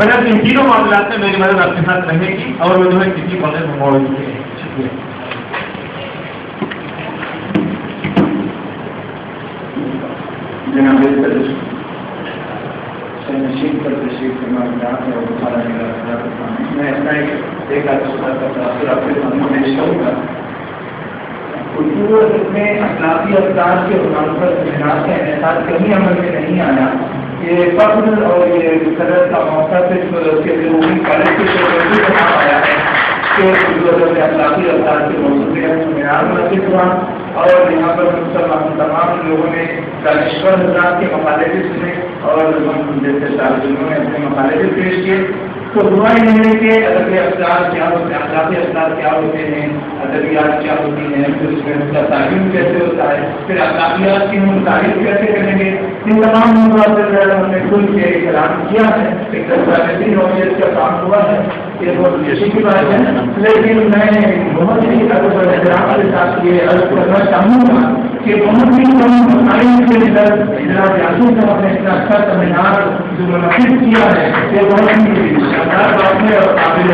بجائے ان تینوں معاملات میں میری مدد آپ کے ساتھ رہے گی اور وہ جو ہے کسی بغیر موجود ہے. شکریہ. جناب نشین پر تشریف فرما ہے اور بخارا میں اپنا ایک آدھ سوال کا تاثر آپ کے سامنے پیش کروں گا. اردو میں اخلاقی افطار کے عنوان پر سیمینار کا انعقاد کہیں عمل میں نہیں آیا. یہ فخر اور یہ قدر کا موقع صرف ضروری کالج کے شعبے کا نام آیا ہے کہ اردو ادب میں اخلاقی افطار کے موضوع پہ سیمینار منعقد ہوا اور یہاں پر تمام لوگوں نے دانشور حضرات کے مقالے بھی سنے اور جیسے طالبوں نے اپنے مقالے بھی پیش کیے. تو ہوا یہ ہے کہ ادبی افطار کیا ہوتے ہیں, اخلاقی افطار کیا ہوتے ہیں, ادبیات کیا ہوتی ہیں, پھر اس میں اس کا تعلیم کیسے ہوتا ہے, پھر اخلاقیات کی ہم تعریف کیسے کریں گے. ان تمام موضوعات پر ہم نے کل کے کلام کیا ہے. ایک دستاویزی نوعیت کا کام ہوا ہے, یہ بہت خوشی کی بات ہے. لیکن میں بہت ہی ادب و احترام کے ساتھ یہ عرض کرنا چاہوں گا کہ بہت ہی کم مسائل کے اندر جناب یاسین صاحب نے اتنا اچھا سیمینار جو منعقد کیا ہے یہ بہت ہی شاندار بات ہے اور قابل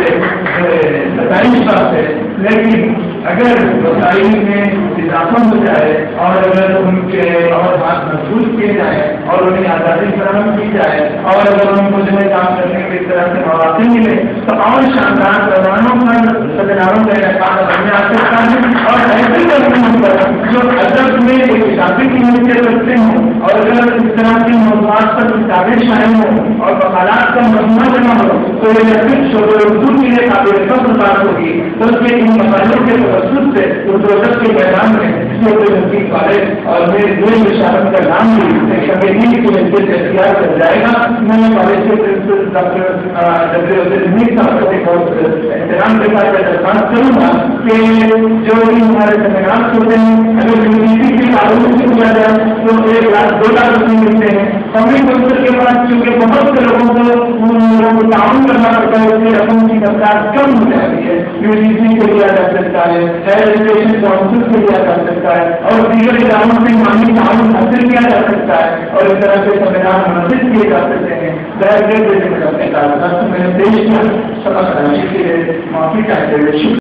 ستائش بات ہے. لیکن اگر مسائل میں اضافہ ہو جائے اور اگر ان کے اور ہاتھ محفوظ کیے جائیں اور انہیں آزادی فراہم کی جائے اور اگر ان کو جو ہے کام کرنے کے اس طرح سے مواقع ملے تو اور شاندار پیمانوں پر سیمیناروں کا انعقاد کرنے آ سکتا ہے. اور ایسے لوگ جو ادب میں ایک کتابی کی حیثیت رکھتے ہوں اور اگر اس طرح کی موضوعات پر کتابیں شائع ہوں اور مقالات کا مجموعہ جمع ہو تو یہ صرف شعبہ اردو کے لیے قابل فخر بات ہوگی بلکہ ان مسائلوں کے تبصر سے اردو ادب کے میدان میں نزدیک کالج اور میرے دو مشاورت کا نام بھی کمیٹی کی حیثیت اختیار کر جائے گا. میں کالج کے پرنسپل ڈاکٹر صاحب کو بہت احترام کے ساتھ درخواست کروں گا کہ جو بھی ہمارے سیمینار ہوتے ہیں اگر یونیورسٹی کے تعلق سے کیا جائے تو 1 لاکھ 2 لاکھ روپئے ملتے ہیں. پبلک کونسل کے پاس چونکہ بہت سے لوگوں کو تعاون کرنا پڑتا ہے اس لیے رقم کی مقدار کم ہو جاتی ہے. یونیورسٹی کو لیا جا سکتا ہے, ہائر ایجوکیشن کاؤنسل کو لیا جا سکتا ہے اور دیگر اداروں سے مالی تعاون حاصل کیا جا سکتا ہے اور اس طرح سے سیمینار منعقد کیے جا سکتے ہیں. میں اپنے کارکنوں میں پیش کیا سبق کے لیے معافی چاہتے ہوئے